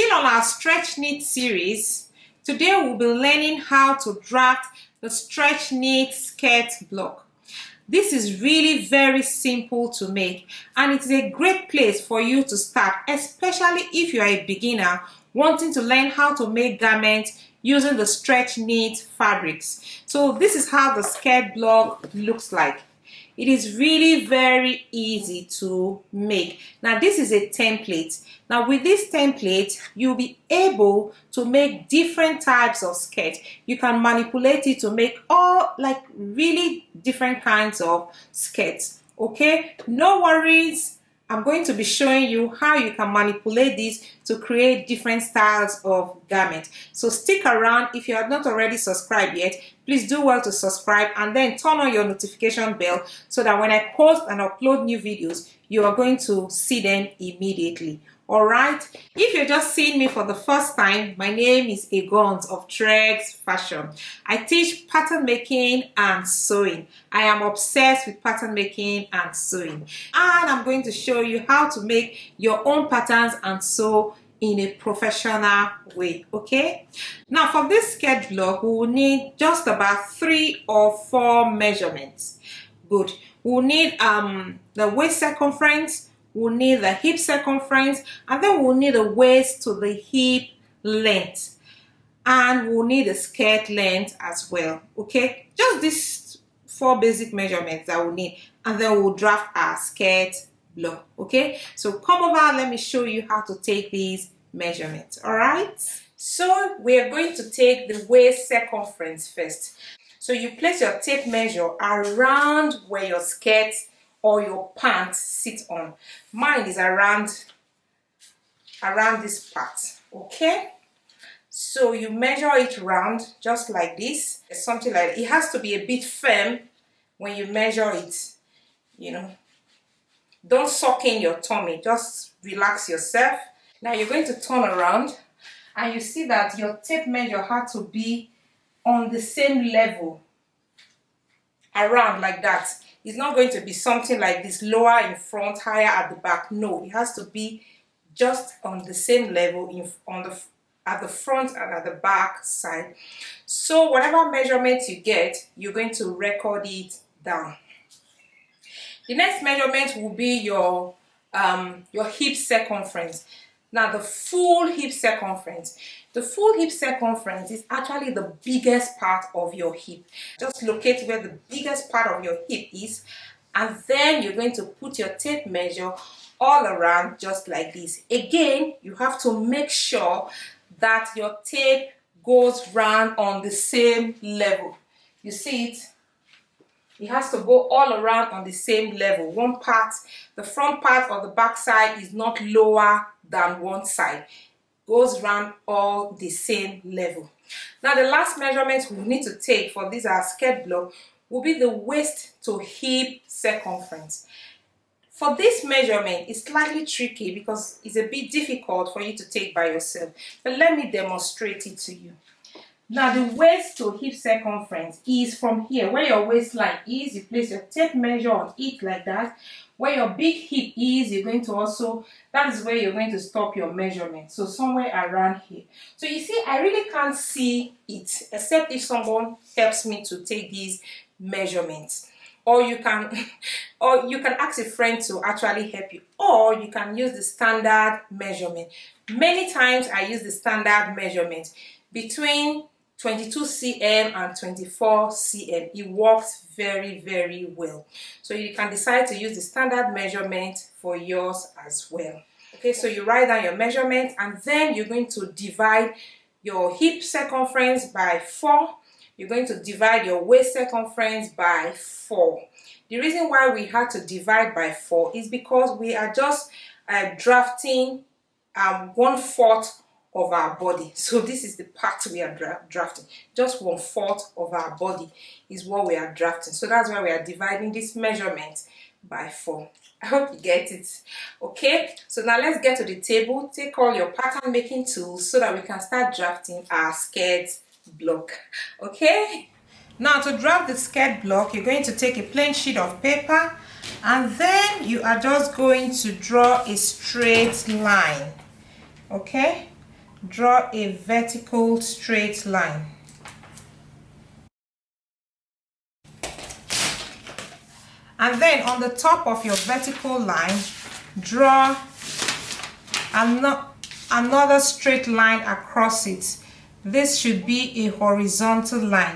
Still on our stretch knit series, today we'll be learning how to draft the stretch knit skirt block. This is really very simple to make, and it's a great place for you to start, especially if you are a beginner wanting to learn how to make garments using the stretch knit fabrics. So this is how the skirt block looks like. It is really very easy to make. Now this is a template. Now with this template, you'll be able to make different types of skirts. You can manipulate it to make all like really different kinds of skirts. Okay, no worries. I'm going to be showing you how you can manipulate this to create different styles of garment. So stick around. If you have not already subscribed yet, please do well to subscribe and then turn on your notification bell so that when I post and upload new videos, you are going to see them immediately. Alright, if you're just seeing me for the first time, my name is Egons of Tregs Fashion. I teach pattern making and sewing. I am obsessed with pattern making and sewing. And I'm going to show you how to make your own patterns and sew in a professional way, okay? Now for this skirt block, we will need just about 3 or 4 measurements. Good. We'll need the waist circumference, we'll need the hip circumference, and then we'll need the waist to the hip length, and we'll need the skirt length as well. Okay, just these 4 basic measurements that we'll need, and then we'll draft our skirt block. Okay, so come over, let me show you how to take these measurements. All right, so we are going to take the waist circumference first. So you place your tape measure around where your skirt or your pants sit on. Mine is around this part. Okay, so you measure it round just like this, something like that. It has to be a bit firm when you measure it, you know. Don't suck in your tummy, just relax yourself. Now you're going to turn around and you see that your tape measure had to be on the same level around like that. It's not going to be something like this, lower in front, higher at the back. No, it has to be just on the same level at the front and at the back side. So whatever measurements you get, you're going to record it down. The next measurement will be your hip circumference. Now the full hip circumference. The full hip circumference is actually the biggest part of your hip. Just locate where the biggest part of your hip is, and then you're going to put your tape measure all around just like this. Again, you have to make sure that your tape goes round on the same level. You see it? It has to go all around on the same level. One part, the front part or the back side is not lower than one side. Goes round all the same level. Now the last measurement we need to take for this our skirt block will be the waist to hip circumference. For this measurement, it's slightly tricky because it's a bit difficult for you to take by yourself. But let me demonstrate it to you. Now the waist to hip circumference is from here, where your waistline is, you place your tape measure on it like that. Where your big hip is, you're going to also, that is where you're going to stop your measurement. So somewhere around here. So you see, I really can't see it except if someone helps me to take these measurements. Or you can ask a friend to actually help you, or you can use the standard measurement. Many times I use the standard measurement between 22 cm and 24 cm. It works very, very well. So you can decide to use the standard measurement for yours as well. Okay, so you write down your measurement, and then you're going to divide your hip circumference by 4. You're going to divide your waist circumference by 4. The reason why we had to divide by 4 is because we are just drafting 1/4 of our body. So this is the part we are drafting. Just 1/4 of our body is what we are drafting. So that's why we are dividing this measurement by 4. I hope you get it. Okay, so now let's get to the table. Take all your pattern making tools so that we can start drafting our skirt block. Okay, now to draft the skirt block, you're going to take a plain sheet of paper, and then you are just going to draw a straight line. Okay, draw a vertical straight line. And then on the top of your vertical line, draw another straight line across it. This should be a horizontal line.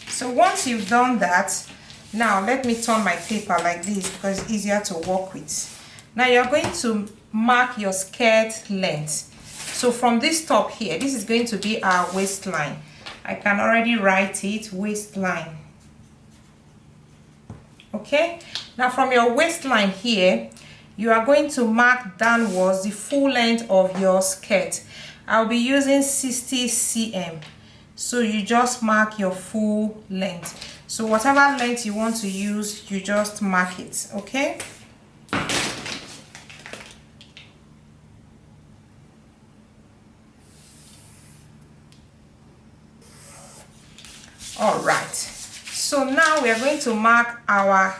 So once you've done that, now let me turn my paper like this because it's easier to work with. Now you're going to mark your skirt length. So from this top here, this is going to be our waistline. I can already write it, waistline. Okay, now from your waistline here, you are going to mark downwards the full length of your skirt. I'll be using 60 cm. So you just mark your full length. So whatever length you want to use, you just mark it, okay? All right. So now we are going to mark our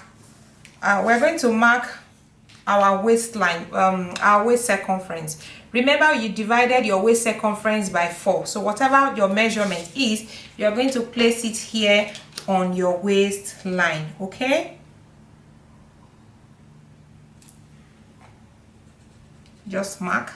waistline, our waist circumference. Remember, you divided your waist circumference by 4. So whatever your measurement is, you are going to place it here on your waistline, okay? Just mark.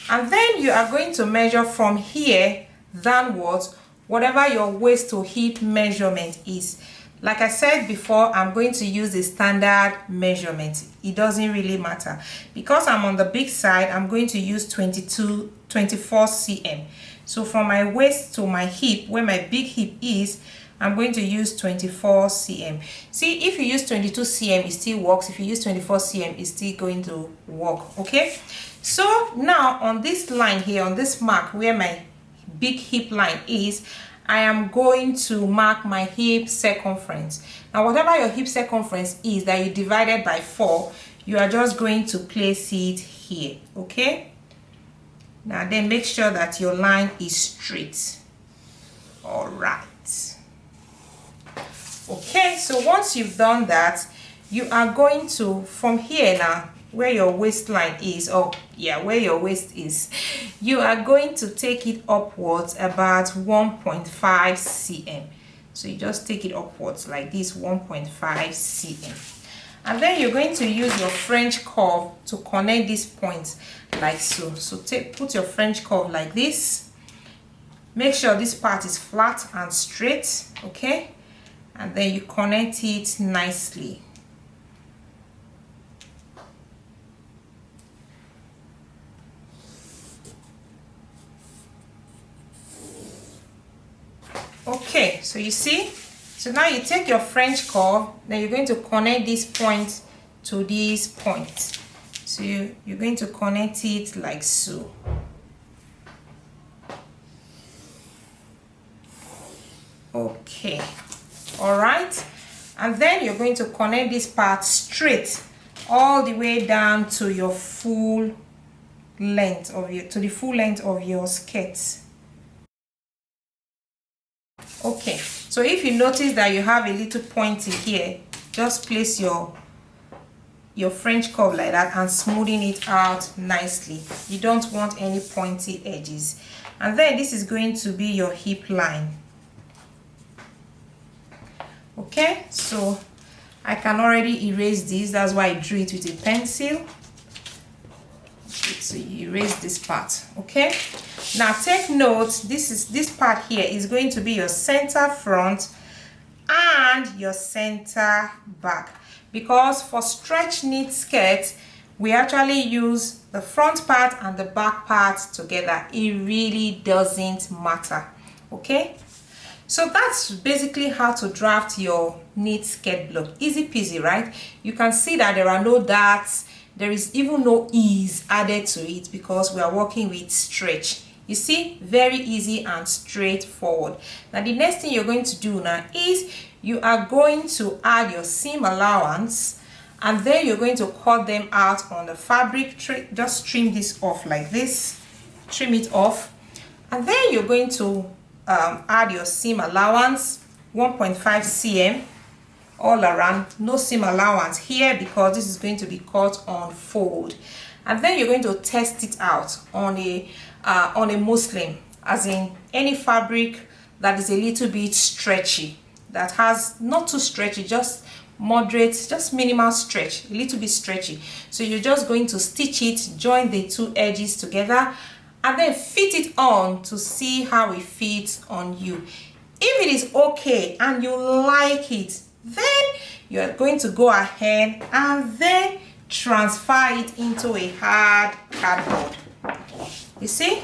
And then you are going to measure from here downwards whatever your waist to hip measurement is. Like I said before, I'm going to use the standard measurement. It doesn't really matter. Because I'm on the big side, I'm going to use 24 cm. So from my waist to my hip, where my big hip is, I'm going to use 24 cm. See, if you use 22 cm, it still works. If you use 24 cm, it's still going to work, okay? So now on this line here, on this mark where my big hip line is, I am going to mark my hip circumference. Now whatever your hip circumference is that you divided by 4, you are just going to place it here, okay? Now then make sure that your line is straight. All right. Okay, so once you've done that, you are going to, from here now, where your waistline is, where your waist is, you are going to take it upwards about 1.5 cm. So you just take it upwards like this, 1.5 cm. And then you're going to use your French curve to connect these points like so. So put your French curve like this. Make sure this part is flat and straight, okay? And then you connect it nicely. Okay, so you see, so now you take your French curve, then you're going to connect this point to this point. So you're going to connect it like so. Okay, all right, and then you're going to connect this part straight all the way down to your full length of the full length of your skirt. Okay, so if you notice that you have a little pointy here, just place your French curve like that and smoothing it out nicely. You don't want any pointy edges. And then this is going to be your hip line. Okay, so I can already erase this. That's why I drew it with a pencil. So you erase this part, okay? Now take note, this part here is going to be your center front and your center back, because for stretch knit skirts we actually use the front part and the back part together. It really doesn't matter, okay? So that's basically how to draft your knit skirt block. Easy peasy, right? You can see that there are no darts. There is even no ease added to it because we are working with stretch. You see, very easy and straightforward. Now the next thing you're going to do now is you are going to add your seam allowance, and then you're going to cut them out on the fabric. Just trim this off like this, trim it off, and then you're going to add your seam allowance, 1.5 cm. all around, no seam allowance here because this is going to be cut on fold. And then you're going to test it out on a muslin, as in any fabric that is a little bit stretchy, that has not too stretchy, just moderate, just minimal stretch, a little bit stretchy. So you're just going to stitch it, join the two edges together, and then fit it on to see how it fits on you. If it is okay and you like it, then you're going to go ahead and then transfer it into a hard cardboard. You see?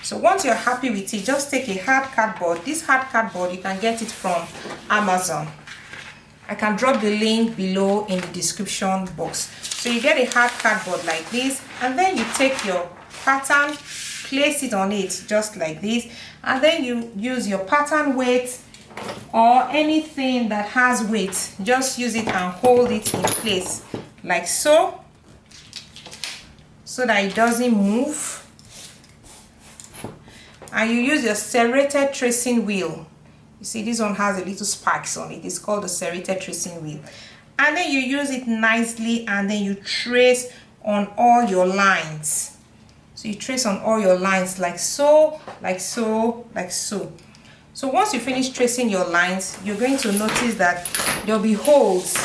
So once you're happy with it, just take a hard cardboard. This hard cardboard, you can get it from Amazon. I can drop the link below in the description box. So you get a hard cardboard like this, and then you take your pattern, place it on it just like this, and then you use your pattern weight or anything that has weight. Just use it and hold it in place like so that it doesn't move. And you use your serrated tracing wheel. You see, this one has a little spikes on it. It's called the serrated tracing wheel. And then you use it nicely, and then you trace on all your lines. So you trace on all your lines like so, like so, like so. So once you finish tracing your lines, you're going to notice that there'll be holes.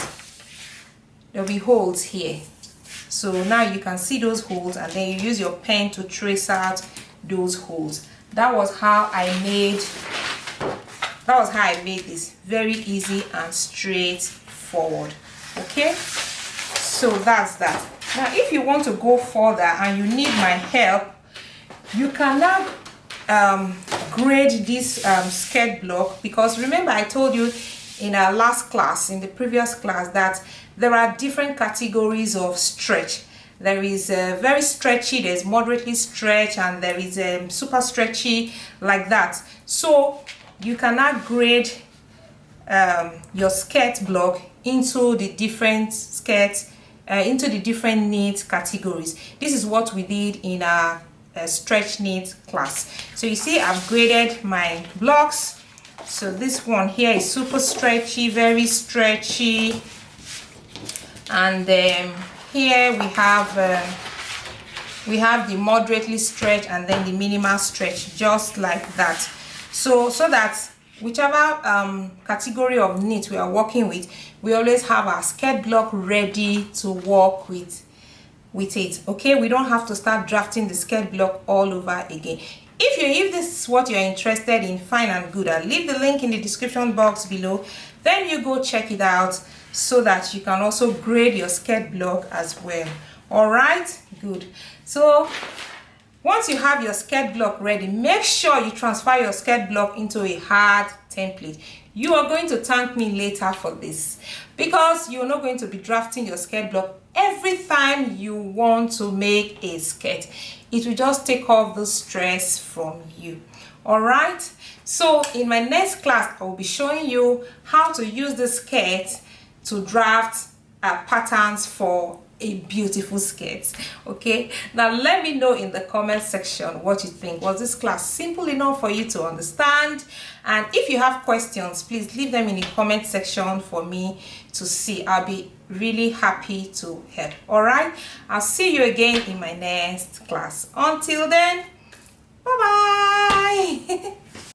There'll be holes here. So now you can see those holes, and then you use your pen to trace out those holes. That was how I made this. Very easy and straightforward. Okay, so that's that. Now if you want to go further and you need my help, you can now grade this skirt block, because remember I told you in our last class, in the previous class, that there are different categories of stretch. There is very stretchy, there's moderately stretch, and there is super stretchy, like that. So you cannot grade your skirt block into the different skirts, into the different knit categories. This is what we did in our stretch knit class. So you see, I've graded my blocks. So this one here is super stretchy, very stretchy, and here we have the moderately stretch, and then the minimal stretch, just like that. So that whichever category of knit we are working with, we always have our skirt block ready to work with it. Okay, we don't have to start drafting the skirt block all over again. If this is what you're interested in, fine and good. I'll leave the link in the description box below. Then you go check it out, so that you can also grade your skirt block as well. All right, good. So once you have your skirt block ready, make sure you transfer your skirt block into a hard template. You are going to thank me later for this, because you're not going to be drafting your skirt block every time you want to make a skirt. It will just take off the stress from you. All right, so in my next class, I will be showing you how to use the skirt to draft patterns for a beautiful skirt. Okay, now let me know in the comment section what you think. Was this class simple enough for you to understand? And if you have questions, please leave them in the comment section for me to see. I'll be really happy to help. All right, I'll see you again in my next class. Until then, bye bye.